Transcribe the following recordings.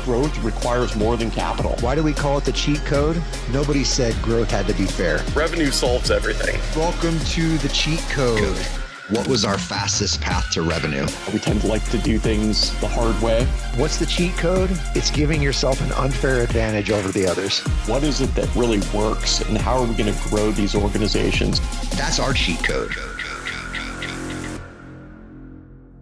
growth requires more than capital. Why do we call it the cheat code? Nobody said growth had to be fair. Revenue solves everything. Welcome to the cheat code. What was our fastest path to revenue? We tend to like to do things the hard way. What's the cheat code? It's giving yourself an unfair advantage over the others. What is it that really works, and how are we going to grow these organizations? That's our cheat code.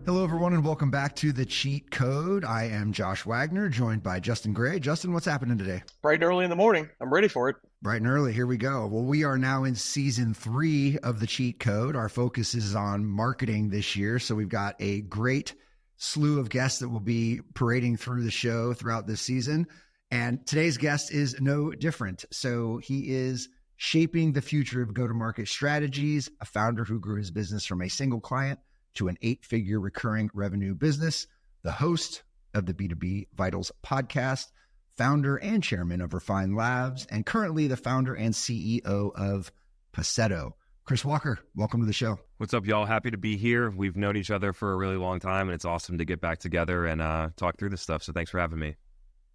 Hello, everyone, and welcome back to the Cheat Code. I am Josh Wagner, joined by Justin Gray. Justin, what's happening today? Bright and early in the morning. I'm ready for it. Bright and early. Here we go. Well, we are now in season 3 of the Cheat Code. Our focus is on marketing this year. So we've got a great slew of guests that will be parading through the show throughout this season. And today's guest is no different. So he is shaping the future of go-to-market strategies, a founder who grew his business from a single client to an 8-figure recurring revenue business, the host of the B2B Vitals podcast, founder and chairman of Refine Labs, and currently the founder and CEO of Passetto. Chris Walker, welcome to the show. What's up, y'all? Happy to be here. We've known each other for a really long time, and it's awesome to get back together and talk through this stuff. So thanks for having me.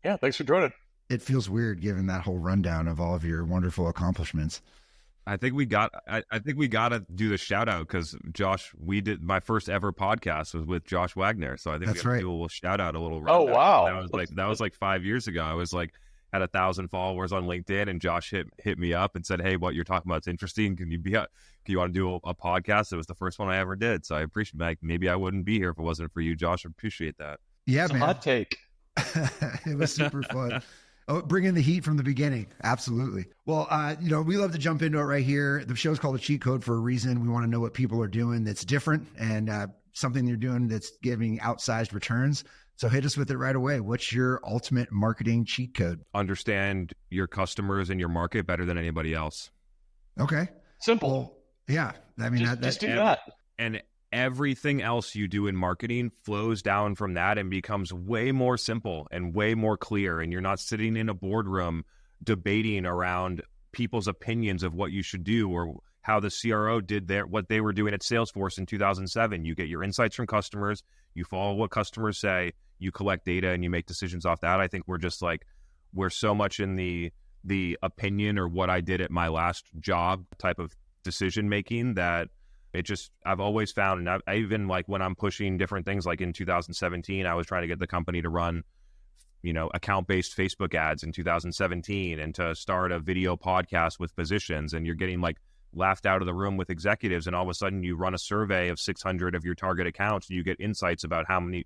Yeah, thanks for joining. It feels weird given that whole rundown of all of your wonderful accomplishments. I think we got to do the shout out because Josh, we did my first ever podcast was with Josh Wagner. So I think That's we got to right. do a little shout out, a little Oh, rundown. wow. That was like 5 years ago. I was like had 1,000 followers on LinkedIn, and Josh hit me up and said, "Hey, what you're talking about is interesting. Can you want to do a podcast?" It was the first one I ever did. So I appreciate, like, maybe I wouldn't be here if it wasn't for you, Josh. I appreciate that. Yeah, It's a man. hot take. It was super fun. Oh, bring in the heat from the beginning. Absolutely. Well, we love to jump into it right here. The show's called a cheat code for a reason. We want to know what people are doing that's different and something they're doing that's giving outsized returns. So hit us with it right away. What's your ultimate marketing cheat code? Understand your customers and your market better than anybody else. Okay. Simple. Well, yeah. I mean, Just do that. And everything else you do in marketing flows down from that and becomes way more simple and way more clear. And you're not sitting in a boardroom debating around people's opinions of what you should do or how the CRO did what they were doing at Salesforce in 2007. You get your insights from customers, you follow what customers say, you collect data, and you make decisions off that. I think we're so much in the opinion or what I did at my last job type of decision making that I've always found, and I even like when I'm pushing different things, like in 2017, I was trying to get the company to run, account-based Facebook ads in 2017 and to start a video podcast with physicians, and you're getting like laughed out of the room with executives, and all of a sudden you run a survey of 600 of your target accounts and you get insights about how many,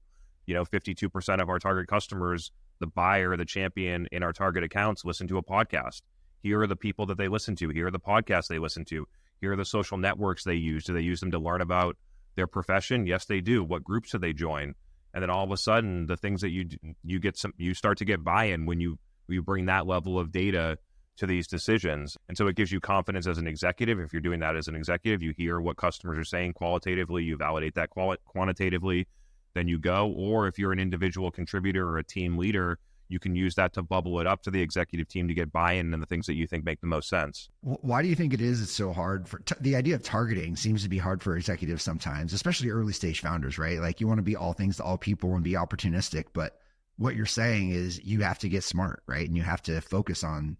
52% of our target customers, the buyer, the champion in our target accounts listen to a podcast. Here are the people that they listen to. Here are the podcasts they listen to. Here are the social networks they use. Do they use them to learn about their profession? Yes, they do. What groups do they join? And then all of a sudden, the things that you start to get buy-in when you bring that level of data to these decisions. And so it gives you confidence as an executive. If you're doing that as an executive, you hear what customers are saying qualitatively, you validate that quantitatively, then you go. Or if you're an individual contributor or a team leader, you can use that to bubble it up to the executive team to get buy-in and the things that you think make the most sense. Why do you think it's so hard for the idea of targeting seems to be hard for executives sometimes, especially early stage founders, right? Like you want to be all things to all people and be opportunistic, but what you're saying is you have to get smart, right? And you have to focus on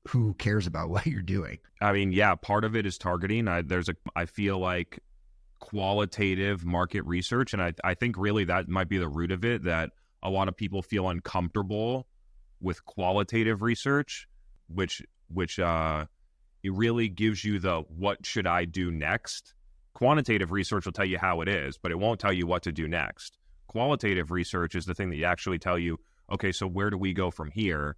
who cares about what you're doing. I mean, yeah, part of it is targeting. I feel like qualitative market research, and I think really that might be the root of it, that a lot of people feel uncomfortable with qualitative research, which it really gives you the what should I do next. Quantitative research will tell you how it is, but it won't tell you what to do next. Qualitative research is the thing that actually tell you, okay, so where do we go from here?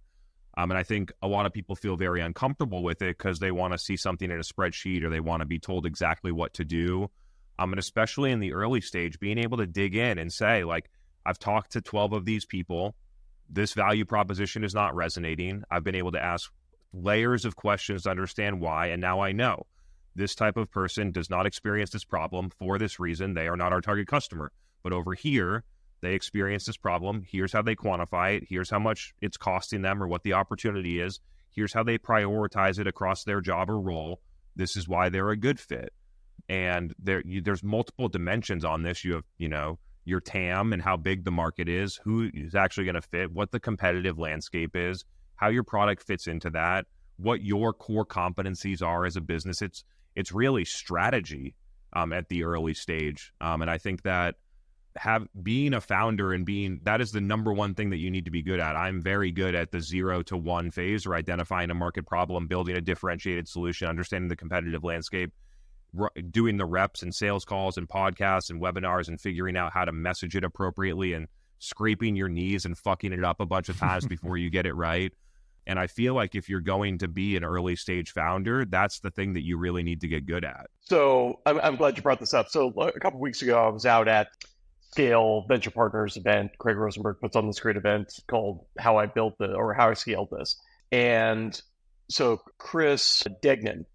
And I think a lot of people feel very uncomfortable with it because they want to see something in a spreadsheet or they want to be told exactly what to do. And especially in the early stage, being able to dig in and say, like, I've talked to 12 of these people. This value proposition is not resonating. I've been able to ask layers of questions to understand why, and now I know this type of person does not experience this problem for this reason. They are not our target customer. But over here, they experience this problem. Here's how they quantify it. Here's how much it's costing them or what the opportunity is. Here's how they prioritize it across their job or role. This is why they're a good fit. And there's multiple dimensions on this. You your TAM and how big the market is, who is actually going to fit, what the competitive landscape is, how your product fits into that, what your core competencies are as a business. It's really strategy at the early stage. And I think that being a founder and that is the number one thing that you need to be good at. I'm very good at the 0 to 1 phase, or identifying a market problem, building a differentiated solution, understanding the competitive landscape, doing the reps and sales calls and podcasts and webinars and figuring out how to message it appropriately and scraping your knees and fucking it up a bunch of times before you get it right. And I feel like if you're going to be an early stage founder, that's the thing that you really need to get good at. So I'm glad you brought this up. So a couple of weeks ago, I was out at Scale Venture Partners event. Craig Rosenberg puts on this great event called How I Scaled This. And so Chris Degnan,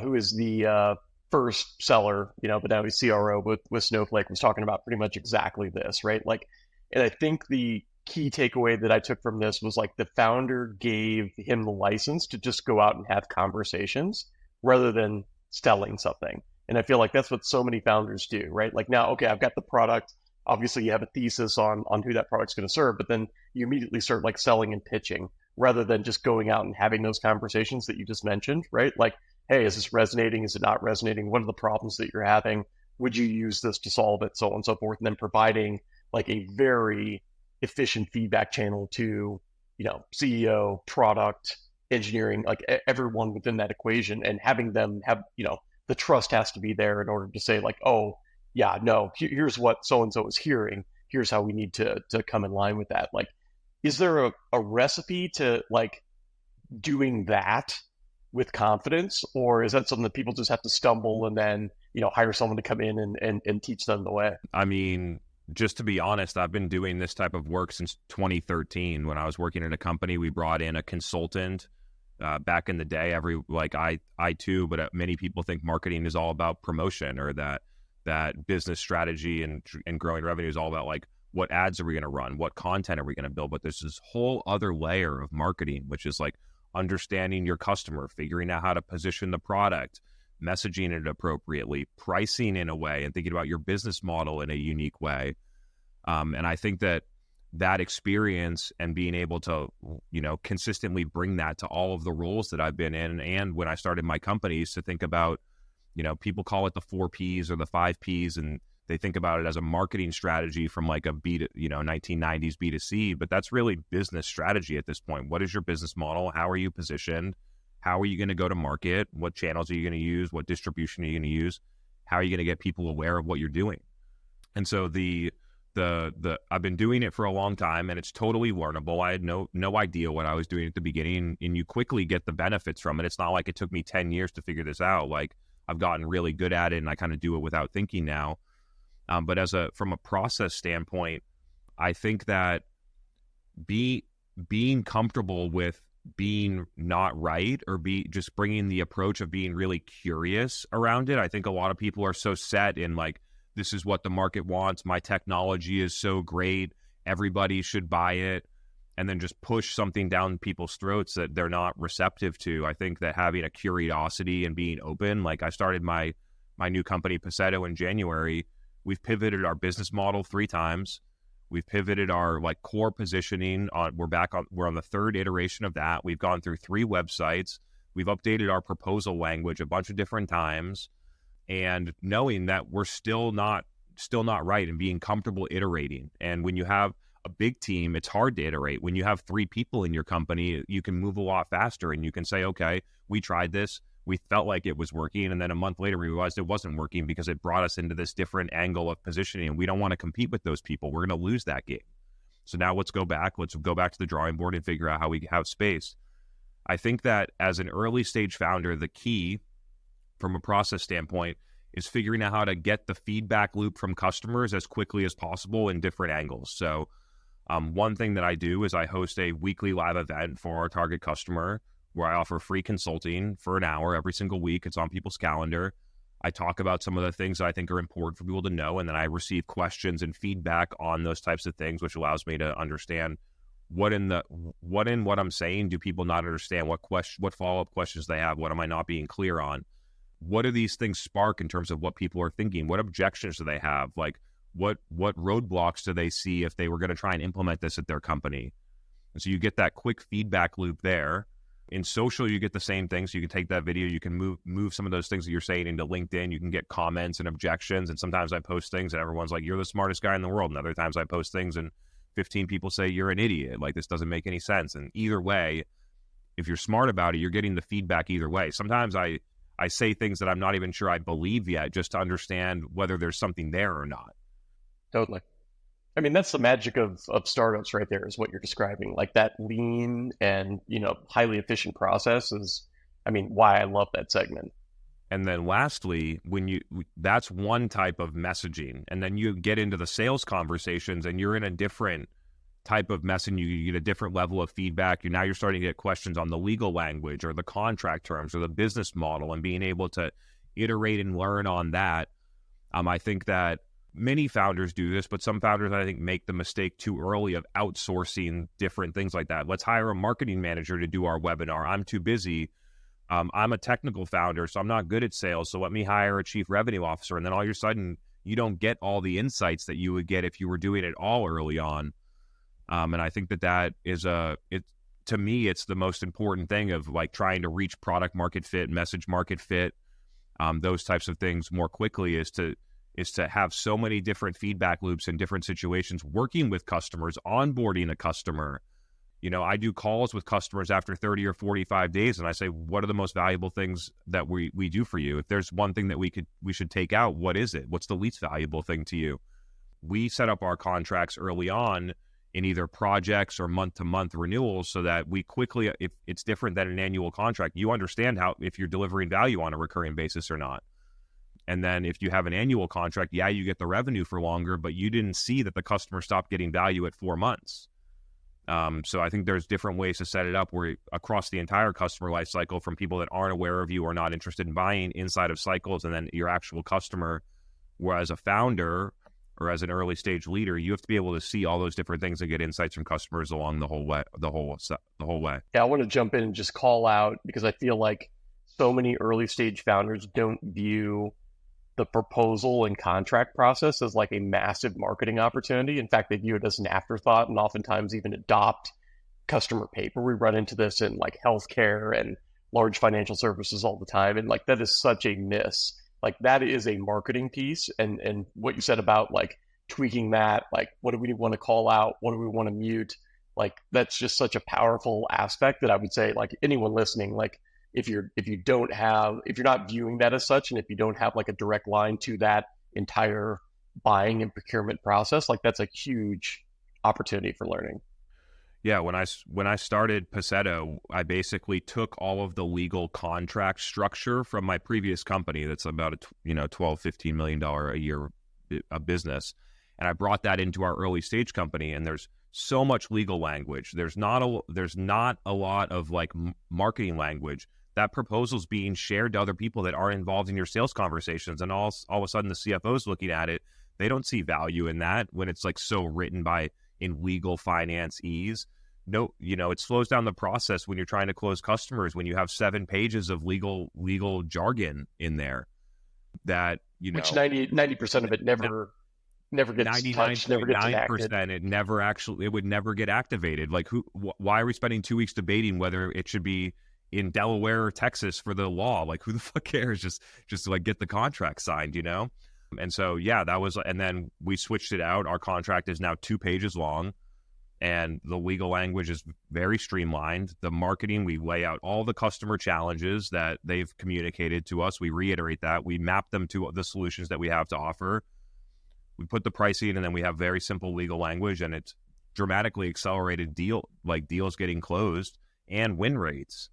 who is the first seller, but now he's CRO with Snowflake, was talking about pretty much exactly this, right? Like, and I think the key takeaway that I took from this was like the founder gave him the license to just go out and have conversations rather than selling something. And I feel like that's what so many founders do, right? Like, now, okay, I've got the product. Obviously, you have a thesis on who that product's going to serve, but then you immediately start like selling and pitching rather than just going out and having those conversations that you just mentioned, right? Like, hey, is this resonating? Is it not resonating? What are the problems that you're having? Would you use this to solve it? So on and so forth. And then providing like a very efficient feedback channel to, CEO, product, engineering, like everyone within that equation, and having them have, the trust has to be there in order to say like, oh, yeah, no, here's what so-and-so is hearing. Here's how we need to come in line with that. Like, is there a recipe to like doing that with confidence, or is that something that people just have to stumble and then, hire someone to come in and teach them the way? I mean, just to be honest, I've been doing this type of work since 2013. When I was working at a company, we brought in a consultant back in the day. I too, but many people think marketing is all about promotion, or that business strategy and growing revenue is all about like, what ads are we going to run? What content are we going to build? But there's this whole other layer of marketing, which is like understanding your customer, figuring out how to position the product, messaging it appropriately, pricing in a way, and thinking about your business model in a unique way. And I think that experience and being able to, consistently bring that to all of the roles that I've been in. And when I started my companies, to think about, people call it the 4 Ps or the 5 Ps, and they think about it as a marketing strategy from like a 1990s B2C, but that's really business strategy at this point. What is your business model? How are you positioned? How are you going to go to market? What channels are you going to use? What distribution are you going to use? How are you going to get people aware of what you're doing? And so I've been doing it for a long time, and it's totally learnable. I had no idea what I was doing at the beginning, and you quickly get the benefits from it. It's not like it took me 10 years to figure this out. Like, I've gotten really good at it, and I kind of do it without thinking now. But from a process standpoint, I think that being comfortable with being not right, or just bringing the approach of being really curious around it. I think a lot of people are so set in like, this is what the market wants. My technology is so great. Everybody should buy it. And then just push something down people's throats that they're not receptive to. I think that having a curiosity and being open, like I started my new company, Passetto, in January. We've pivoted our business model 3 times. We've pivoted our like core positioning on. We're on the 3rd iteration of that. We've gone through 3 websites. We've updated our proposal language a bunch of different times, and knowing that we're still not right, and being comfortable iterating. And when you have a big team, it's hard to iterate. When you have 3 people in your company, you can move a lot faster, and you can say, okay, we tried this. We felt like it was working, and then a month later we realized it wasn't working because it brought us into this different angle of positioning, and we don't want to compete with those people. We're going to lose that game. So now let's go back to the drawing board and figure out how we have space. I think that as an early stage founder, the key from a process standpoint is figuring out how to get the feedback loop from customers as quickly as possible in different angles. So one thing that I do is I host a weekly live event for our target customer, where I offer free consulting for an hour every single week. It's on people's calendar. I talk about some of the things that I think are important for people to know, and then I receive questions and feedback on those types of things, which allows me to understand what in what I'm saying do people not understand, what follow-up questions they have, what am I not being clear on, what do these things spark in terms of what people are thinking, what objections do they have, like what roadblocks do they see if they were going to try and implement this at their company? And so you get that quick feedback loop there. In social, you get the same thing. So you can take that video, you can move some of those things that you're saying into LinkedIn. You can get comments and objections. And sometimes I post things and everyone's like, you're the smartest guy in the world. And other times I post things and 15 people say you're an idiot. Like, this doesn't make any sense. And either way, if you're smart about it, you're getting the feedback either way. Sometimes I say things that I'm not even sure I believe yet, just to understand whether there's something there or not. Totally. I mean, that's the magic of startups right there, is what you're describing. Like, that lean and, highly efficient process is, why I love that segment. And then lastly, that's one type of messaging. And then you get into the sales conversations and you're in a different type of messaging. You get a different level of feedback. You're starting to get questions on the legal language or the contract terms or the business model, and being able to iterate and learn on that. I think that many founders do this, but some founders, I think, make the mistake too early of outsourcing different things like that. Let's hire a marketing manager to do our webinar. I'm too busy. I'm a technical founder, so I'm not good at sales. So let me hire a chief revenue officer. And then all of a sudden, you don't get all the insights that you would get if you were doing it all early on. And I think that is to me, it's the most important thing of like trying to reach product market fit, message market fit, those types of things more quickly, is to have so many different feedback loops in different situations, working with customers, onboarding a customer. I do calls with customers after 30 or 45 days, and I say, what are the most valuable things that we do for you? If there's one thing that we should take out, what is it? What's the least valuable thing to you? We set up our contracts early on in either projects or month-to-month renewals, so that we quickly, if it's different than an annual contract, you understand if you're delivering value on a recurring basis or not. And then if you have an annual contract, you get the revenue for longer, but you didn't see that the customer stopped getting value at 4 months. So I think there's different ways to set it up where across the entire customer life cycle, from people that aren't aware of you or not interested in buying, inside of cycles, and then your actual customer. Whereas a founder or as an early stage leader, you have to be able to see all those different things and get insights from customers along the whole way. Yeah, I want to jump in and just call out, because I feel like so many early stage founders don't view the proposal and contract process as like a massive marketing opportunity. In fact, they view it as an afterthought, and oftentimes even adopt customer paper. We run into this in like healthcare and large financial services all the time. And like, that is such a miss. Like, that is a marketing piece. And what you said about like tweaking that, like, what do we want to call out? What do we want to mute? Like, that's just such a powerful aspect that I would say, like, anyone listening, like, if you're not viewing that as such, and if you don't have like a direct line to that entire buying and procurement process, like, that's a huge opportunity for learning. Yeah, when I started Passetto, I basically took all of the legal contract structure from my previous company that's about a $12-15 million a year a business, and I brought that into our early stage company. And there's so much legal language. There's not a lot of like marketing language. That proposal's being shared to other people that aren't involved in your sales conversations, and all of a sudden the CFO's looking at it. They don't see value in that when it's like so written in legal finance ease. No, it slows down the process when you're trying to close customers, when you have 7 pages of legal jargon in there that, which 90% of it never gets touched, never gets enacted. 99%, it would never get activated. Like, why are we spending 2 weeks debating whether it should be in Delaware or Texas for the law? Like, who the fuck cares? Just to like get the contract signed, And so, and then we switched it out. Our contract is now 2 pages long, and the legal language is very streamlined. The marketing, we lay out all the customer challenges that they've communicated to us. We reiterate that. We map them to the solutions that we have to offer. We put the pricing, and then we have very simple legal language, and it's dramatically accelerated deals getting closed and win rates.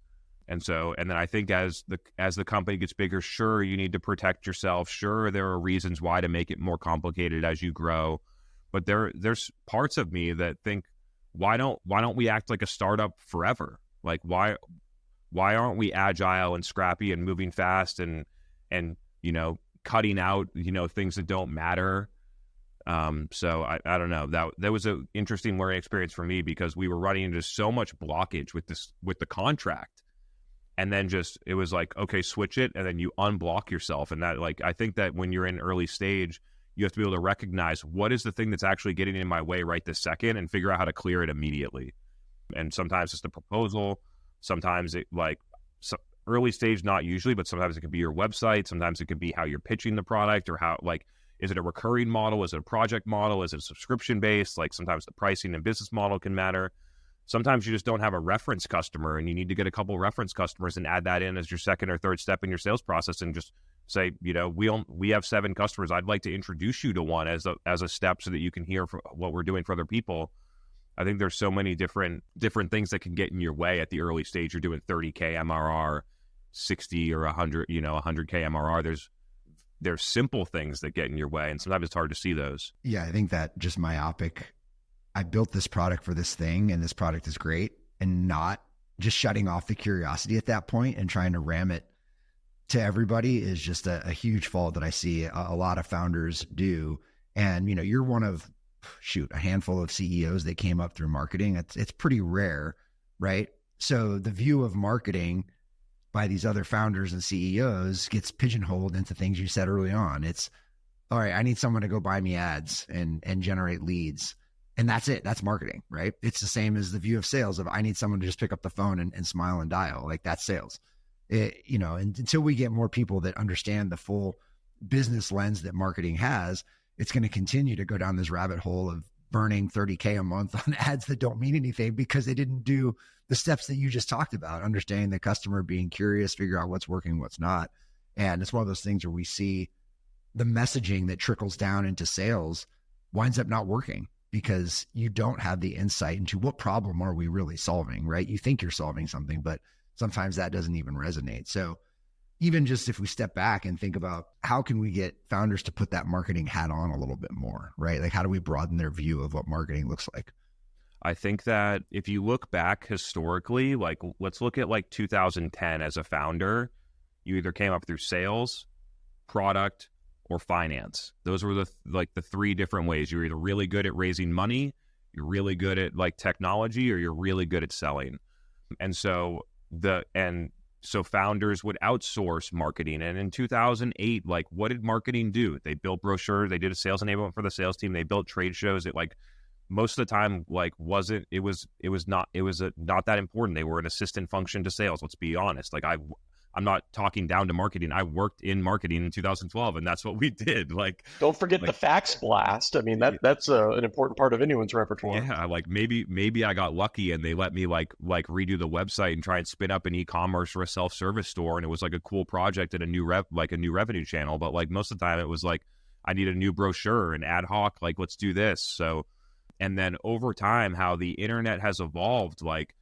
And then I think as the company gets bigger, sure, you need to protect yourself. Sure, there are reasons why to make it more complicated as you grow. But there's parts of me that think, why don't we act like a startup forever? Like, why aren't we agile and scrappy and moving fast and cutting out things that don't matter? So I don't know. That was an interesting learning experience for me, because we were running into so much blockage with the contract. And then it was like, okay, switch it, and then you unblock yourself. And that, like, I think that when you're in early stage, You have to be able to recognize what is the thing that's actually getting in my way right this second and figure out how to clear it immediately. And sometimes it's the proposal. Sometimes it early stage, not usually, but sometimes it could be your website. Sometimes it could be how you're pitching the product, or how, like, is it a recurring model? Is it a project model? Is it subscription based? Like, sometimes the pricing and business model can matter. Sometimes you just don't have a reference customer and you need to get a couple reference customers and add that in as your second or third step in your sales process, and just say, we have 7 customers. I'd like to introduce you to one as a step so that you can hear what we're doing for other people. I think there's so many different things that can get in your way at the early stage. You're doing 30K MRR, 60 or 100, 100K MRR. There's simple things that get in your way, and sometimes it's hard to see those. Yeah, I think that just myopic, I built this product for this thing and this product is great, and not just shutting off the curiosity at that point and trying to ram it to everybody is just a huge fault that I see a lot of founders do. And, you're one of, a handful of CEOs that came up through marketing. It's pretty rare, right? So the view of marketing by these other founders and CEOs gets pigeonholed into things you said early on. It's, all right, I need someone to go buy me ads and generate leads. And that's it. That's marketing, right? It's the same as the view of sales of, I need someone to just pick up the phone and smile and dial. Like, that's sales. And until we get more people that understand the full business lens that marketing has, it's going to continue to go down this rabbit hole of burning 30K a month on ads that don't mean anything because they didn't do the steps that you just talked about, understanding the customer, being curious, figure out what's working, what's not. And it's one of those things where we see the messaging that trickles down into sales winds up not working because you don't have the insight into what problem are we really solving, right? You think you're solving something, but sometimes that doesn't even resonate. So even just if we step back and think about how can we get founders to put that marketing hat on a little bit more, right? Like, how do we broaden their view of what marketing looks like? I think that if you look back historically, like, let's look at like 2010 as a founder, you either came up through sales, product, or finance. Those were the 3 different ways. You're either really good at raising money, you're really good at like technology, or you're really good at selling. And so founders would outsource marketing. And in 2008, like, what did marketing do? They built brochures. They did a sales enablement for the sales team. They built trade shows. It, like, most of the time, like, it was not that important. They were an assistant function to sales. Let's be honest. Like, I'm not talking down to marketing. I worked in marketing in 2012, and that's what we did. Like, don't forget the fax blast. I mean, that's an important part of anyone's repertoire. Yeah, like maybe I got lucky and they let me like redo the website and try and spin up an e-commerce or a self-service store, and it was like a cool project and a new revenue channel. But like most of the time, it was like, I need a new brochure and ad hoc. Like, let's do this. So, and then over time, how the internet has evolved, like,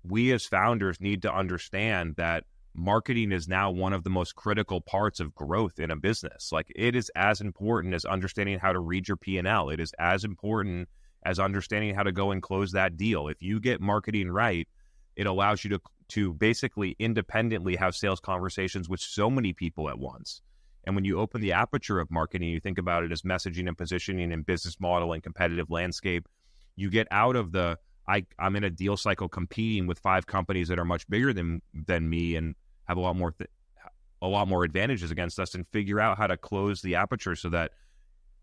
we as founders need to understand that marketing is now one of the most critical parts of growth in a business. Like, it is as important as understanding how to read your P&L. It is as important as understanding how to go and close that deal. If you get marketing right, it allows you to basically independently have sales conversations with so many people at once. And when you open the aperture of marketing, you think about it as messaging and positioning and business model and competitive landscape, you get out of the, I'm in a deal cycle competing with 5 companies that are much bigger than me and have a lot more advantages against us, and figure out how to close the aperture so that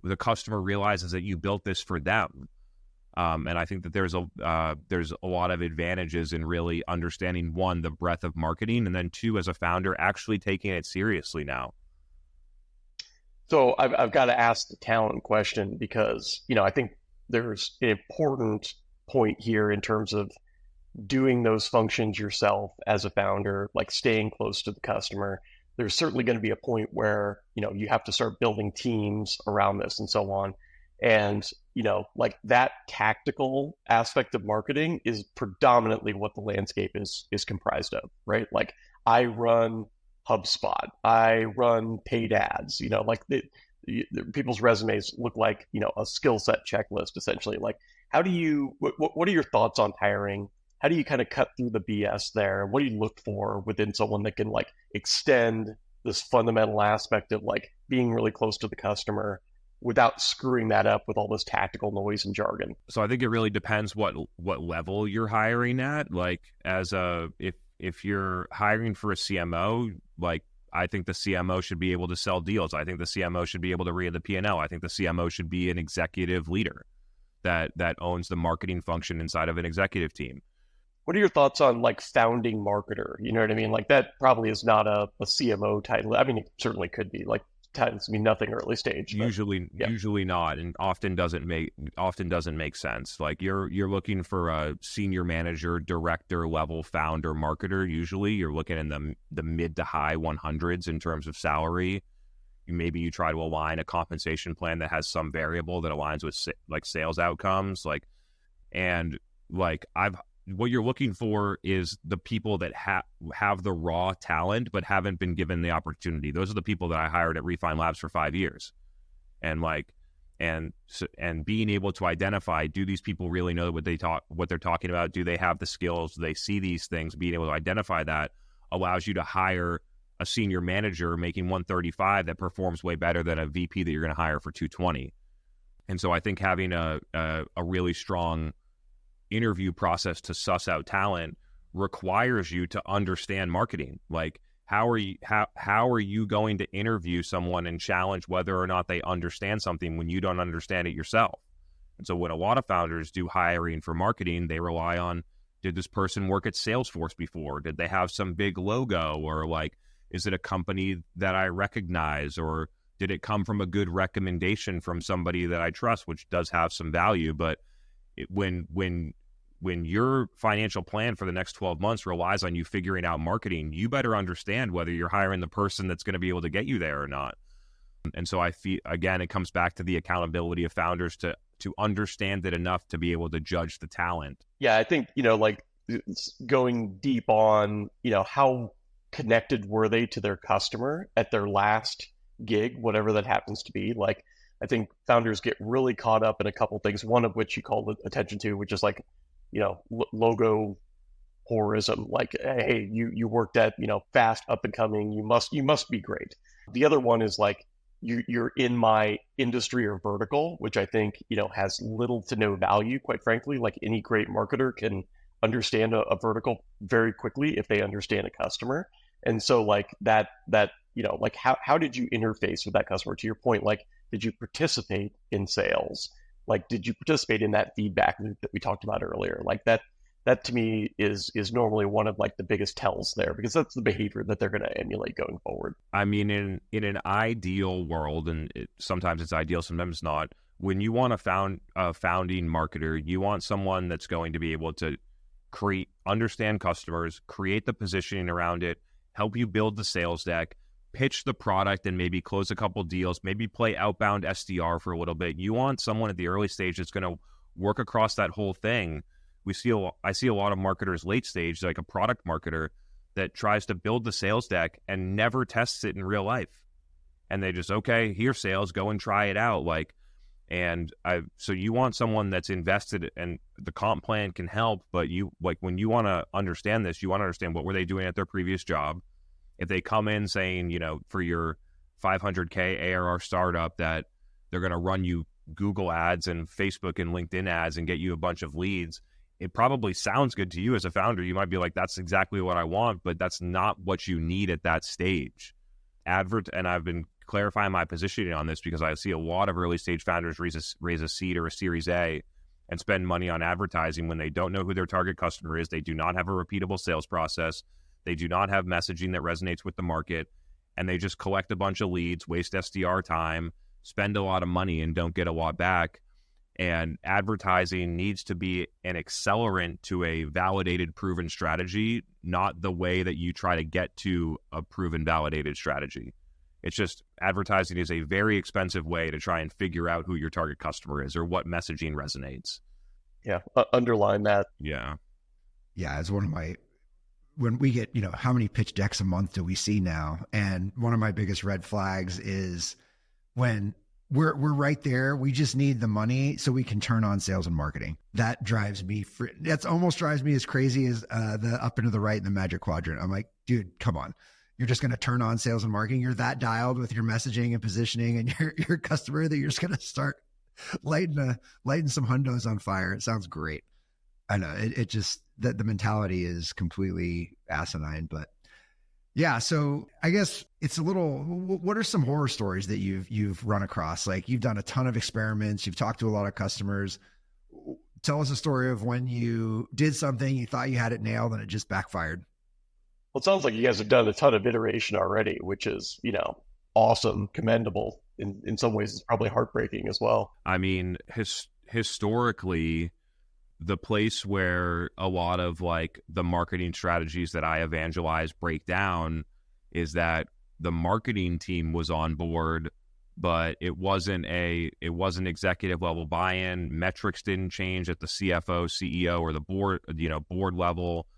the customer realizes that you built this for them. And I think that there's a lot of advantages in really understanding, 1, the breadth of marketing, and then 2, as a founder, actually taking it seriously now. So I've got to ask the talent question, because, I think there's an important point here in terms of doing those functions yourself as a founder, like staying close to the customer. There's certainly going to be a point where, you have to start building teams around this and so on. And, like, that tactical aspect of marketing is predominantly what the landscape is comprised of, right? Like, I run HubSpot, I run paid ads, like people's resumes look like, a skill set checklist, essentially. Like, how do you, what are your thoughts on hiring? How do you kind of cut through the BS there? What do you look for within someone that can, like, extend this fundamental aspect of, like, being really close to the customer without screwing that up with all this tactical noise and jargon? So I think it really depends what level you're hiring at. Like, if you're hiring for a CMO, like, I think the CMO should be able to sell deals. I think the CMO should be able to read the P&L. I think the CMO should be an executive leader that owns the marketing function inside of an executive team. What are your thoughts on like founding marketer? You know what I mean? Like that probably is not a CMO title. I mean, it certainly could be. Like tends to be nothing early stage. But, usually not, and often doesn't make sense. Like you're looking for a senior manager, director level founder marketer. Usually you're looking in the mid to high 100s in terms of salary. Maybe you try to align a compensation plan that has some variable that aligns with like sales outcomes. What you're looking for is the people that have the raw talent but haven't been given the opportunity. Those are the people that I hired at Refine Labs for 5 years, and being able to identify, do these people really know what they're talking about? Do they have the skills? Do they see these things? Being able to identify that allows you to hire a senior manager making 135 that performs way better than a VP that you're going to hire for 220. And so I think having a really strong interview process to suss out talent requires you to understand marketing. Like how are you going to interview someone and challenge whether or not they understand something when you don't understand it yourself? And so when a lot of founders do hiring for marketing, they rely on, did this person work at Salesforce before? Did they have some big logo? Or like, is it a company that I recognize? Or did it come from a good recommendation from somebody that I trust, which does have some value? But when your financial plan for the next 12 months relies on you figuring out marketing, you better understand whether you're hiring the person that's going to be able to get you there or not. And so I feel, again, it comes back to the accountability of founders to understand it enough to be able to judge the talent. Yeah, I think, like going deep on, how connected were they to their customer at their last gig, whatever that happens to be. Like, I think founders get really caught up in a couple things, one of which you called attention to, which is like, logo horism. Like, hey, you worked at, fast, up and coming, you must be great. The other one is like, you're in my industry or vertical, which I think, has little to no value, quite frankly. Like any great marketer can understand a vertical very quickly if they understand a customer. And so like that, like how did you interface with that customer? To your point, like, did you participate in sales? Like, did you participate in that feedback loop that we talked about earlier? Like that to me is normally one of like the biggest tells there, because that's the behavior that they're going to emulate going forward. I mean, in an ideal world, and sometimes it's ideal, sometimes not, when you want a founding marketer, you want someone that's going to be able to understand customers, create the positioning around it, help you build the sales deck, pitch the product, and maybe close a couple deals, maybe play outbound SDR for a little bit. You want someone at the early stage that's going to work across that whole thing. I see a lot of marketers late stage, like a product marketer, that tries to build the sales deck and never tests it in real life. And they just, okay, here's sales, go and try it out. So you want someone that's invested, and the comp plan can help, but when you want to understand this, you want to understand what were they doing at their previous job. If they come in saying, for your 500K ARR startup that they're going to run you Google ads and Facebook and LinkedIn ads and get you a bunch of leads, it probably sounds good to you as a founder. You might be like, that's exactly what I want, but that's not what you need at that stage. And I've been clarifying my positioning on this because I see a lot of early stage founders raise a seed or a Series A and spend money on advertising when they don't know who their target customer is. They do not have a repeatable sales process. They do not have messaging that resonates with the market, and they just collect a bunch of leads, waste SDR time, spend a lot of money, and don't get a lot back. And advertising needs to be an accelerant to a validated, proven strategy, not the way that you try to get to a proven, validated strategy. It's just advertising is a very expensive way to try and figure out who your target customer is or what messaging resonates. Yeah, underline that. Yeah. Yeah, it's one of my, when we get, how many pitch decks a month do we see now? And one of my biggest red flags is when we're right there. We just need the money so we can turn on sales and marketing. That drives me. That's almost drives me as crazy as the up and to the right in the magic quadrant. I'm like, dude, come on. You're just going to turn on sales and marketing. You're that dialed with your messaging and positioning and your customer that you're just going to start lighting some hundos on fire. It sounds great. I know it just that the mentality is completely asinine, but Yeah. So I guess it's a little, what are some horror stories that you've run across? Like you've done a ton of experiments. You've talked to a lot of customers. Tell us a story of when you did something, you thought you had it nailed and it just backfired. Well, it sounds like you guys have done a ton of iteration already, which is, awesome, commendable. In some ways, it's probably heartbreaking as well. I mean, historically, the place where a lot of like the marketing strategies that I evangelize break down is that the marketing team was on board, but it wasn't executive level buy-in. Metrics didn't change at the CFO, CEO, or the board level.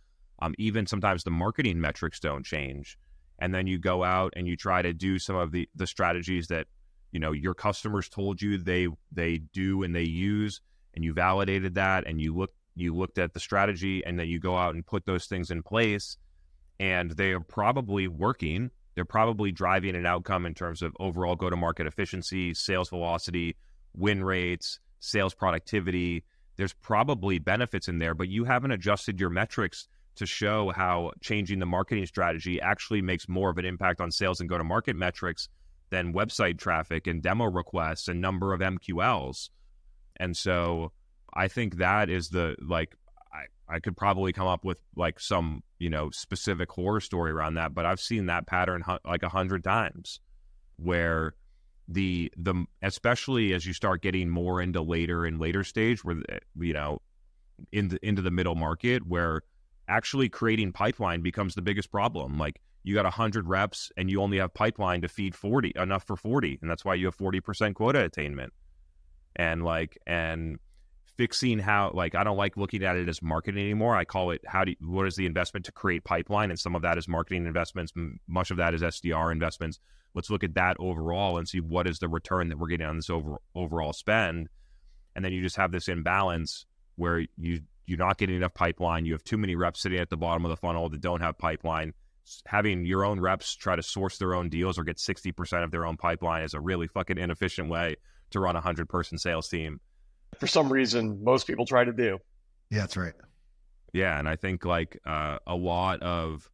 Even sometimes the marketing metrics don't change. And then you go out and you try to do some of the strategies that, your customers told you they do and they use, and you validated that, and you looked at the strategy, and then you go out and put those things in place, and they are probably working. They're probably driving an outcome in terms of overall go-to-market efficiency, sales velocity, win rates, sales productivity. There's probably benefits in there, but you haven't adjusted your metrics to show how changing the marketing strategy actually makes more of an impact on sales and go-to-market metrics than website traffic and demo requests and number of MQLs. And so I think that is I could probably come up with like some, specific horror story around that, but I've seen that pattern like 100 times where the especially as you start getting more into later and later stage where, into the middle market where actually creating pipeline becomes the biggest problem. Like you got 100 reps and you only have pipeline to feed 40, enough for 40. And that's why you have 40% quota attainment. And fixing how, like, I don't like looking at it as marketing anymore. I call it, what is the investment to create pipeline? And some of that is marketing investments. Much of that is SDR investments. Let's look at that overall and see what is the return that we're getting on this overall spend. And then you just have this imbalance where you're not getting enough pipeline. You have too many reps sitting at the bottom of the funnel that don't have pipeline. Having your own reps try to source their own deals or get 60% of their own pipeline is a really fucking inefficient way to run a 100-person sales team. For some reason, most people try to do. Yeah, that's right. Yeah, and I think like a lot of,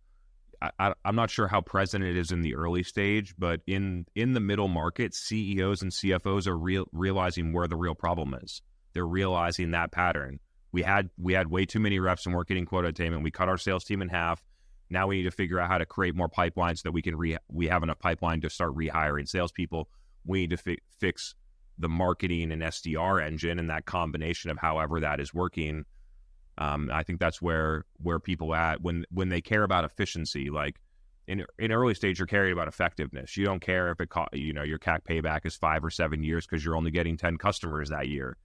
I'm not sure how present it is in the early stage, but in the middle market, CEOs and CFOs are realizing where the real problem is. They're realizing that pattern. We had way too many reps and we're getting quota attainment. We cut our sales team in half. Now we need to figure out how to create more pipelines so that we have enough pipeline to start rehiring salespeople. We need to fix the marketing and SDR engine and that combination of however that is working. I think that's where people at when they care about efficiency. Like in early stage, you're caring about effectiveness. You don't care if your CAC payback is 5 or 7 years because you're only getting 10 customers that year.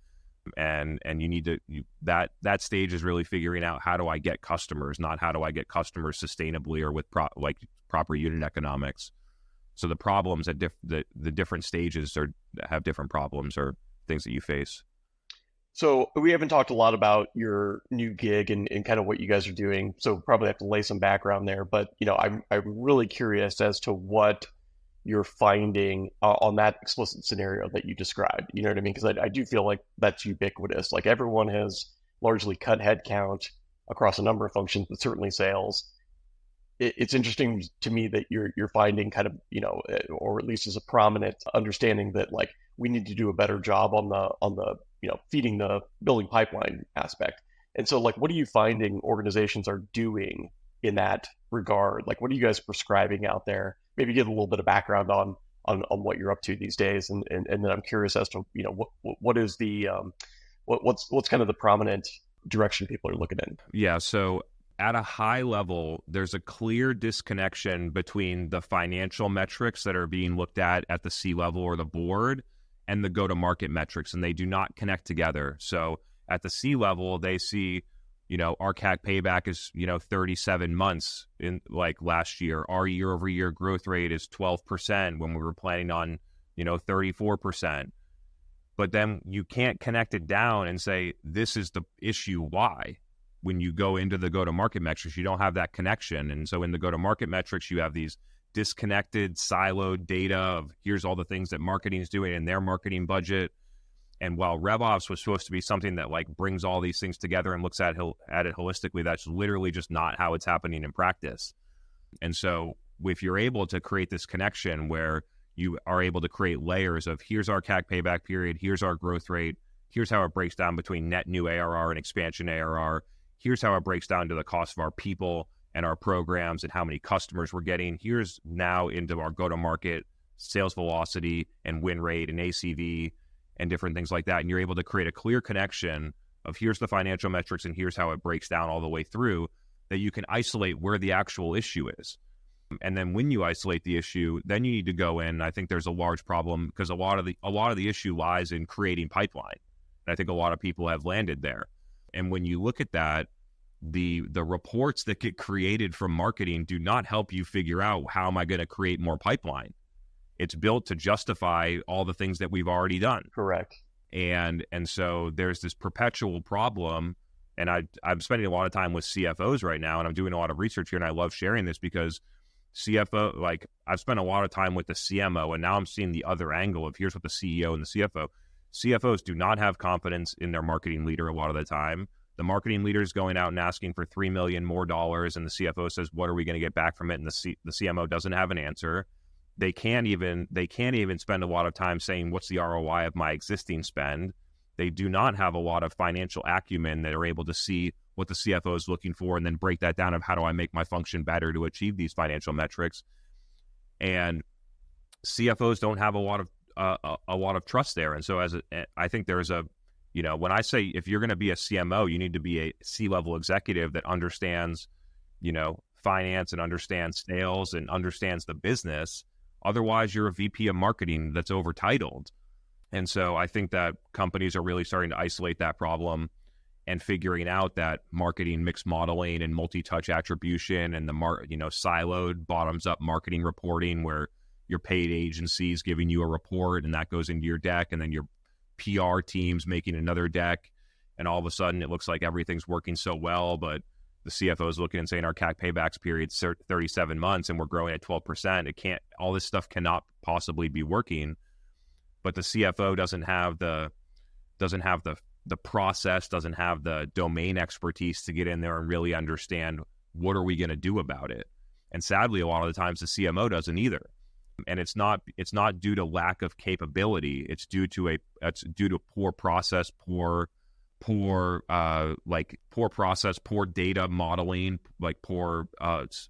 And you need to that stage is really figuring out how do I get customers, not how do I get customers sustainably or with proper unit economics. So the problems at the different stages have different problems or things that you face. So we haven't talked a lot about your new gig and kind of what you guys are doing. So probably have to lay some background there. But I'm really curious as to what you're finding on that explicit scenario that you described. You know what I mean? Because I do feel like that's ubiquitous. Like everyone has largely cut headcount across a number of functions, but certainly sales. It's interesting to me that you're finding kind of, or at least as a prominent understanding that like we need to do a better job on the feeding the building pipeline aspect. And so like, what are you finding organizations are doing in that regard? Like, what are you guys prescribing out there? Maybe give a little bit of background on what you're up to these days. And then I'm curious as to, what is the, what's kind of the prominent direction people are looking in? Yeah. So at a high level, there's a clear disconnection between the financial metrics that are being looked at the C-level or the board and the go-to-market metrics, and they do not connect together. So at the C-level, they see, our CAC payback is, 37 months in like last year. Our year-over-year growth rate is 12% when we were planning on, 34%. But then you can't connect it down and say, this is the issue why. When you go into the go-to-market metrics, you don't have that connection. And so in the go-to-market metrics, you have these disconnected, siloed data of here's all the things that marketing is doing in their marketing budget. And while RevOps was supposed to be something that like brings all these things together and looks at it holistically, that's literally just not how it's happening in practice. And so if you're able to create this connection where you are able to create layers of here's our CAC payback period, here's our growth rate, here's how it breaks down between net new ARR and expansion ARR, here's how it breaks down to the cost of our people and our programs and how many customers we're getting, here's now into our go-to-market sales velocity and win rate and ACV and different things like that. And you're able to create a clear connection of here's the financial metrics and here's how it breaks down all the way through, that you can isolate where the actual issue is. And then when you isolate the issue, then you need to go in. I think there's a large problem because a lot of the issue lies in creating pipeline. And I think a lot of people have landed there. And when you look at that, the reports that get created from marketing do not help you figure out how am I going to create more pipeline. It's built to justify all the things that we've already done. Correct. And so there's this perpetual problem. And I'm spending a lot of time with CFOs right now, and I'm doing a lot of research here, and I love sharing this because CFO, like I've spent a lot of time with the CMO, and now I'm seeing the other angle of here's what the CEO and the CFO. CFOs do not have confidence in their marketing leader a lot of the time. The marketing leader is going out and asking for $3 million more, and the CFO says, "What are we going to get back from it?" And the CMO doesn't have an answer. They can't even spend a lot of time saying, "What's the ROI of my existing spend?" They do not have a lot of financial acumen that are able to see what the CFO is looking for and then break that down of how do I make my function better to achieve these financial metrics. And CFOs don't have a lot of trust there. And so I think there's when I say if you're going to be a CMO, you need to be a C-level executive that understands, finance and understands sales and understands the business. Otherwise, you're a VP of marketing that's overtitled. And so I think that companies are really starting to isolate that problem and figuring out that marketing mix modeling and multi-touch attribution and the siloed bottoms-up marketing reporting where your paid agencies giving you a report and that goes into your deck, and then your PR team's making another deck, and all of a sudden it looks like everything's working so well, but the CFO is looking and saying our CAC paybacks period's 37 months and we're growing at 12%. All this stuff cannot possibly be working. But the CFO doesn't have the process, doesn't have the domain expertise to get in there and really understand what are we going to do about it. And sadly, a lot of the times the CMO doesn't either. And it's not due to lack of capability. It's due to poor process, poor process, poor data modeling, poor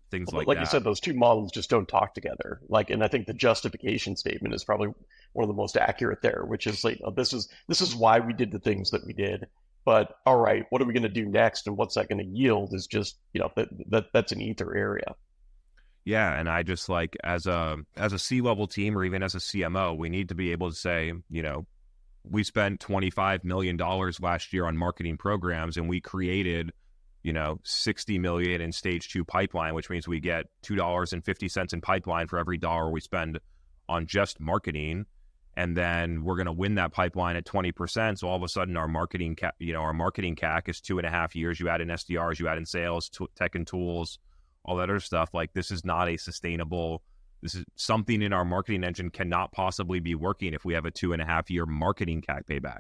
things like that. Like you said, those two models just don't talk together. And I think the justification statement is probably one of the most accurate there, which is this is why we did the things that we did. But all right, what are we going to do next, and what's that going to yield? Is just that's an ether area. Yeah, and I just as a C-level team or even as a CMO, we need to be able to say, we spent $25 million last year on marketing programs, and we created, $60 million in stage 2 pipeline, which means we get $2.50 in pipeline for every dollar we spend on just marketing. And then we're going to win that pipeline at 20%. So all of a sudden our marketing CAC is 2.5 years. You add in SDRs, you add in sales, tech and tools, all that other stuff. This is not a sustainable. This is something in our marketing engine cannot possibly be working if we have a 2.5 year marketing CAC payback.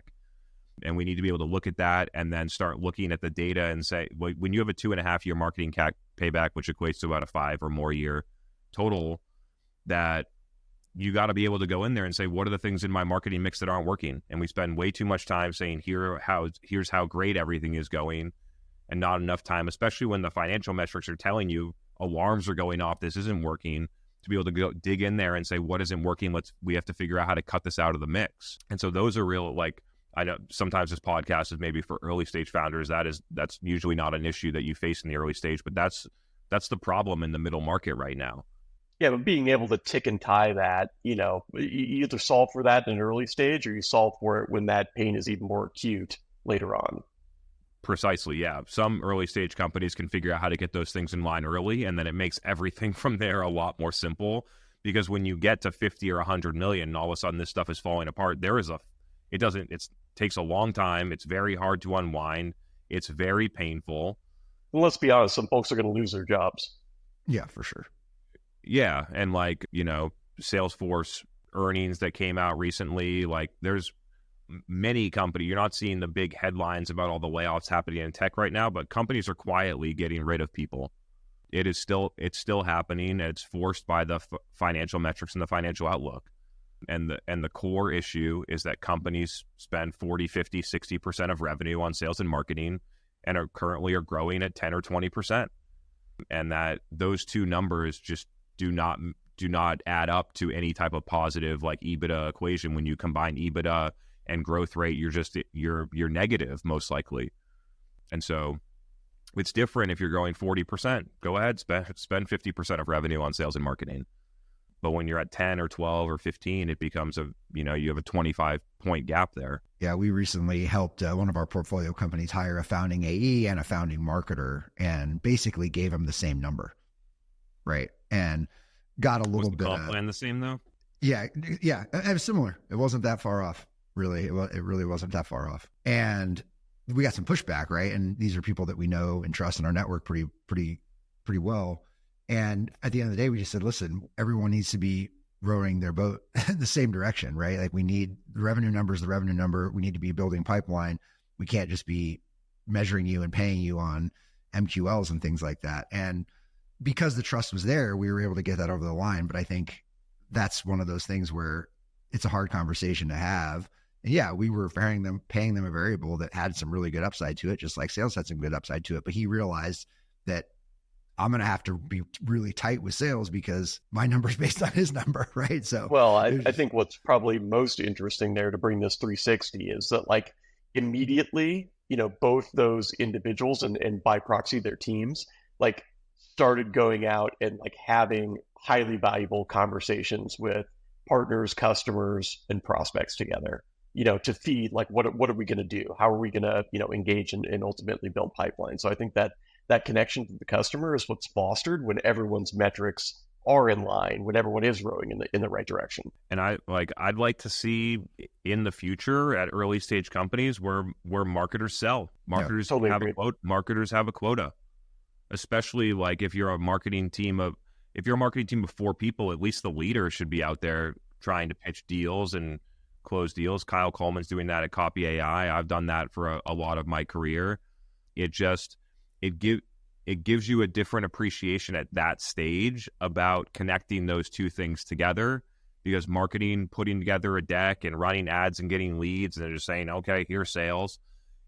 And we need to be able to look at that and then start looking at the data and say, when you have a 2.5 year marketing CAC payback, which equates to about a 5 or more year total, that you got to be able to go in there and say, what are the things in my marketing mix that aren't working? And we spend way too much time saying, here's how great everything is going, and not enough time, especially when the financial metrics are telling you alarms are going off, this isn't working, to be able to go dig in there and say, what isn't working? We have to figure out how to cut this out of the mix. And so those are real, I know sometimes this podcast is maybe for early stage founders. That's usually not an issue that you face in the early stage, but that's the problem in the middle market right now. Yeah, but being able to tick and tie that, you either solve for that in an early stage or you solve for it when that pain is even more acute later on. Precisely, yeah. Some early stage companies can figure out how to get those things in line early, and then it makes everything from there a lot more simple, because when you get to 50 or 100 million and all of a sudden this stuff is falling apart, it takes a long time. It's very hard to unwind. It's very painful. And let's be honest, some folks are going to lose their jobs. Yeah, for sure. Yeah, and Salesforce earnings that came out recently, there's many companies, you're not seeing the big headlines about all the layoffs happening in tech right now, but companies are quietly getting rid of people. it's still happening. And it's forced by the financial metrics and the financial outlook. And the core issue is that companies spend 40, 50, 60% of revenue on sales and marketing and are currently growing at 10 or 20%. And that those two numbers just do not add up to any type of positive like EBITDA equation. When you combine EBITDA and growth rate, you're negative most likely. And so it's different if you're growing 40%. Go ahead, spend 50% of revenue on sales and marketing. But when you're at 10 or 12 or 15, it becomes you have a 25-point gap there. Yeah, we recently helped one of our portfolio companies hire a founding AE and a founding marketer, and basically gave them the same number, right? And got a little bit. Was the comp plan the same though? Yeah, it was similar. It wasn't that far off, really. It really wasn't that far off. And we got some pushback, right? And these are people that we know and trust in our network pretty well. And at the end of the day, we just said, listen, everyone needs to be rowing their boat in the same direction, right? Like, we need the revenue number. We need to be building pipeline. We can't just be measuring you and paying you on MQLs and things like that. And because the trust was there, we were able to get that over the line. But I think that's one of those things where it's a hard conversation to have. And yeah, we were paying them a variable that had some really good upside to it, just like sales had some good upside to it. But he realized that I'm going to have to be really tight with sales because my number's based on his number, right? So, well, I think what's probably most interesting there to bring this 360 is that, like, immediately, both those individuals and by proxy their teams, like, started going out and like having highly valuable conversations with partners, customers, and prospects together, to feed like what are we going to do? How are we going to engage and ultimately build pipeline? So I think that connection to the customer is what's fostered when everyone's metrics are in line, when everyone is rowing in the right direction. And I'd like to see in the future at early stage companies where marketers sell. Marketers marketers have a quota. Especially like if you're a marketing team of 4 people, at least the leader should be out there trying to pitch deals and close deals. Kyle Coleman's doing that at Copy AI. I've done that for a lot of my career. It gives you a different appreciation at that stage about connecting those two things together, because marketing, putting together a deck and running ads and getting leads and just saying, okay, here's sales.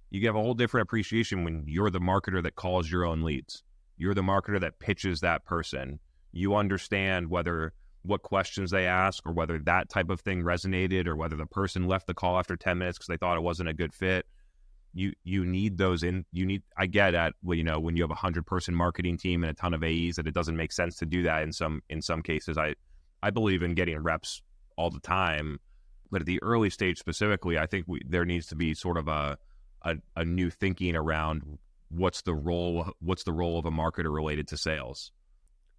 You have a whole different appreciation when you're the marketer that calls your own leads. You're the marketer that pitches that person. You understand what questions they ask, or whether that type of thing resonated, or whether the person left the call after 10 minutes because they thought it wasn't a good fit. You need those I get at, when you have a 100-person marketing team and a ton of AEs, that it doesn't make sense to do that in some cases. I believe in getting reps all the time, but at the early stage specifically, I think there needs to be sort of a new thinking around what's the role of a marketer related to sales.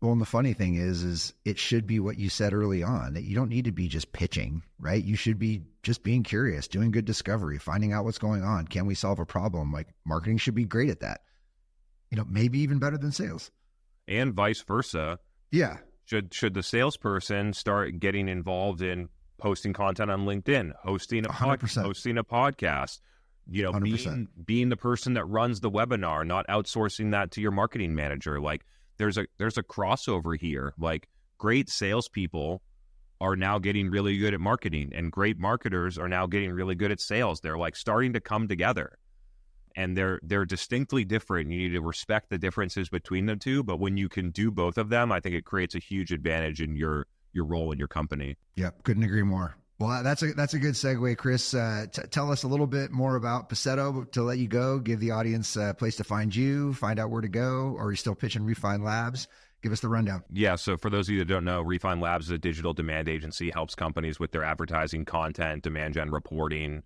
Well, and the funny thing is it should be what you said early on, that you don't need to be just pitching, right? You should be just being curious, doing good discovery, finding out what's going on. Can we solve a problem? Like, marketing should be great at that. Maybe even better than sales. And vice versa. Yeah. Should the salesperson start getting involved in posting content on LinkedIn, hosting a podcast, being the person that runs the webinar, not outsourcing that to your marketing manager. Like, there's a crossover here. Like, great salespeople are now getting really good at marketing, and great marketers are now getting really good at sales. They're like starting to come together, and they're distinctly different. You need to respect the differences between the two, but when you can do both of them, I think it creates a huge advantage in your role in your company. Yep, couldn't agree more. Well, that's a good segue, Chris. Tell us a little bit more about Passetto to let you go. Give the audience a place to find you, find out where to go. Or are you still pitching Refine Labs? Give us the rundown. Yeah, so for those of you that don't know, Refine Labs is a digital demand agency, helps companies with their advertising content, demand gen reporting,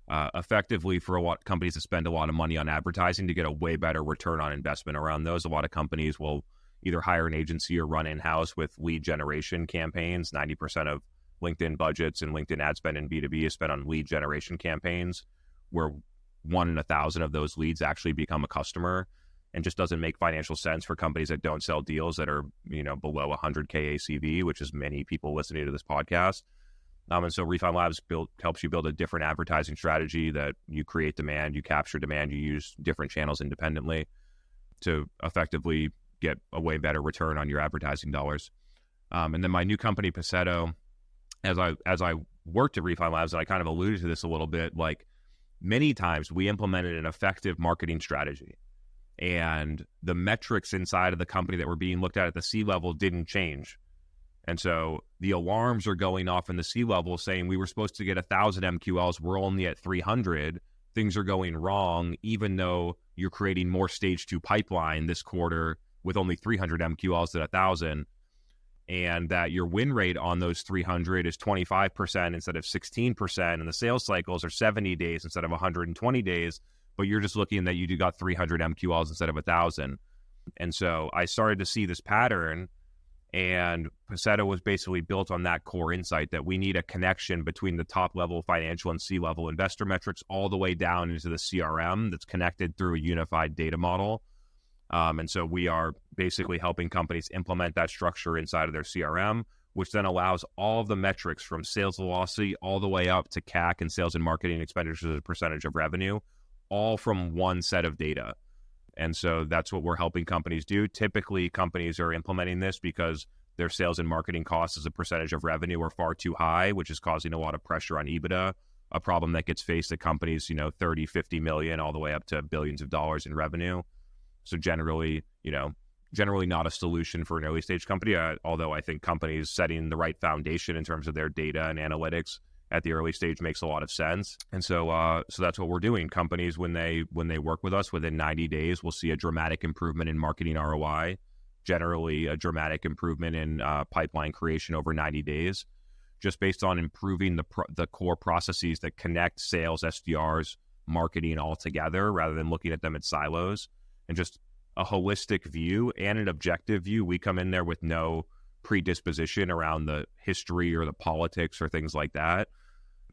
effectively for a lot of companies that spend a lot of money on advertising to get a way better return on investment around those. A lot of companies will either hire an agency or run in-house with lead generation campaigns. 90% of LinkedIn budgets and LinkedIn ad spend in B2B is spent on lead generation campaigns, where 1 in 1,000 of those leads actually become a customer, and just doesn't make financial sense for companies that don't sell deals that are, below 100K ACV, which is many people listening to this podcast. And so Refine Labs helps you build a different advertising strategy that you create demand, you capture demand, you use different channels independently to effectively get a way better return on your advertising dollars. And then my new company, Passetto, as I worked at Refine Labs, and I kind of alluded to this a little bit, like many times we implemented an effective marketing strategy, and the metrics inside of the company that were being looked at the C-level didn't change. And so the alarms are going off in the C-level saying we were supposed to get 1,000 MQLs, we're only at 300. Things are going wrong, even though you're creating more stage 2 pipeline this quarter with only 300 MQLs at 1,000, and that your win rate on those 300 is 25% instead of 16%, and the sales cycles are 70 days instead of 120 days, but you're just looking that you got 300 MQLs instead of 1,000. And so I started to see this pattern, and Passetto was basically built on that core insight that we need a connection between the top level financial and C-level investor metrics all the way down into the CRM that's connected through a unified data model. And so we are basically helping companies implement that structure inside of their CRM, which then allows all of the metrics from sales velocity all the way up to CAC and sales and marketing expenditures as a percentage of revenue, all from one set of data. And so that's what we're helping companies do. Typically, companies are implementing this because their sales and marketing costs as a percentage of revenue are far too high, which is causing a lot of pressure on EBITDA, a problem that gets faced at companies, 30, 50 million, all the way up to billions of dollars in revenue. So generally not a solution for an early stage company, although I think companies setting the right foundation in terms of their data and analytics at the early stage makes a lot of sense. And so that's what we're doing. Companies, when they work with us, within 90 days, we'll see a dramatic improvement in marketing ROI, generally a dramatic improvement in pipeline creation over 90 days, just based on improving the core processes that connect sales, SDRs, marketing all together rather than looking at them in silos, and just a holistic view and an objective view. We come in there with no predisposition around the history or the politics or things like that.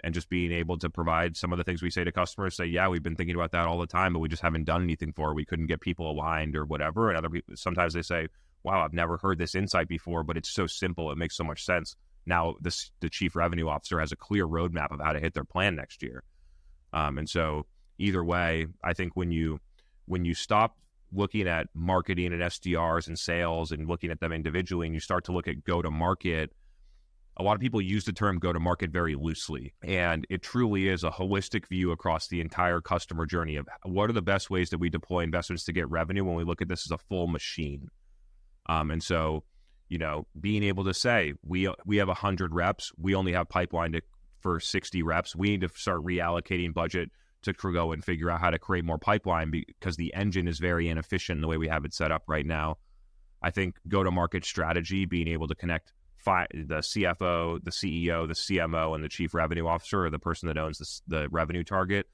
And just being able to provide some of the things we say to customers, say, yeah, we've been thinking about that all the time, but we just haven't done anything for it. We couldn't get people aligned or whatever. And other people, sometimes they say, wow, I've never heard this insight before, but it's so simple. It makes so much sense. Now the chief revenue officer has a clear roadmap of how to hit their plan next year. And so either way, I think when you stop looking at marketing and SDRs and sales and looking at them individually, and you start to look at go-to-market, a lot of people use the term go-to-market very loosely, and it truly is a holistic view across the entire customer journey of what are the best ways that we deploy investments to get revenue when we look at this as a full machine. And so, being able to say, we have 100 reps, we only have pipeline for 60 reps, we need to start reallocating budget to go and figure out how to create more pipeline because the engine is very inefficient in the way we have it set up right now. I think go-to-market strategy, being able to connect the CFO, the CEO, the CMO, and the chief revenue officer, or the person that owns the revenue target.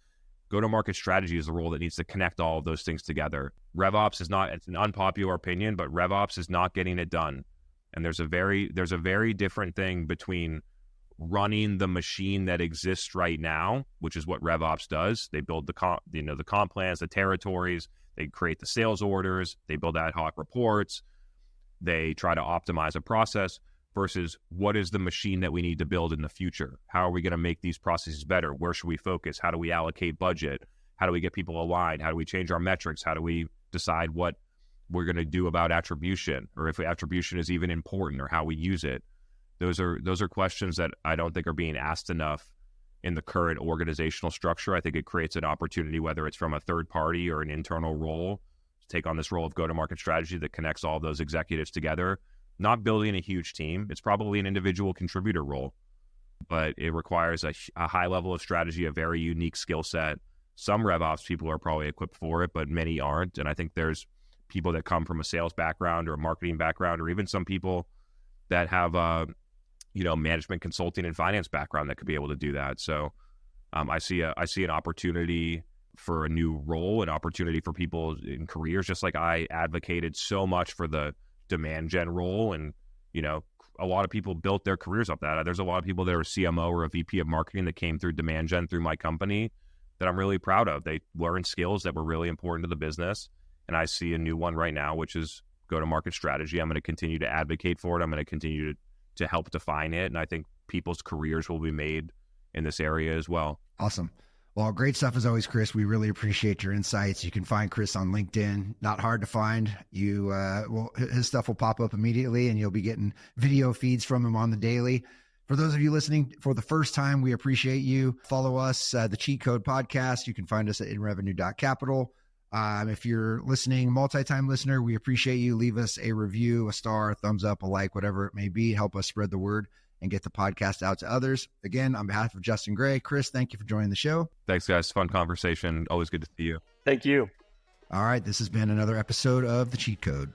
Go-to-market strategy is the role that needs to connect all of those things together. RevOps is not, it's an unpopular opinion, but RevOps is not getting it done. And there's a very different thing between running the machine that exists right now, which is what RevOps does. They build the comp plans, the territories, they create the sales orders, they build ad hoc reports, they try to optimize a process, versus what is the machine that we need to build in the future? How are we going to make these processes better? Where should we focus? How do we allocate budget? How do we get people aligned? How do we change our metrics? How do we decide what we're going to do about attribution, or if attribution is even important, or how we use it? Those are questions that I don't think are being asked enough in the current organizational structure. I think it creates an opportunity, whether it's from a third party or an internal role, to take on this role of go-to-market strategy that connects all those executives together. Not building a huge team. It's probably an individual contributor role, but it requires a high level of strategy, a very unique skill set. Some RevOps people are probably equipped for it, but many aren't. And I think there's people that come from a sales background or a marketing background, or even some people that have management consulting and finance background that could be able to do that. So I see an opportunity for a new role, an opportunity for people in careers, just like I advocated so much for the demand gen role, and a lot of people built their careers up that. There's a lot of people that are CMO or a VP of marketing that came through demand gen through my company that I'm really proud of. They learned skills that were really important to the business, and I see a new one right now, which is go-to-market strategy. I'm going to continue to advocate for it. I'm going to continue to help define it, and I think people's careers will be made in this area as well. Awesome. Well, great stuff as always, Chris. We really appreciate your insights. You can find Chris on LinkedIn. Not hard to find. His stuff will pop up immediately, and you'll be getting video feeds from him on the daily. For those of you listening for the first time, we appreciate you. Follow us, the Cheat Code Podcast. You can find us at inrevenue.capital. If you're listening, multi-time listener, we appreciate you. Leave us a review, a star, a thumbs up, a like, whatever it may be. Help us spread the word and get the podcast out to others. Again, on behalf of Justin Gray, Chris, thank you for joining the show. Thanks, guys. Fun conversation. Always good to see you. Thank you. All right, this has been another episode of The Cheat Code.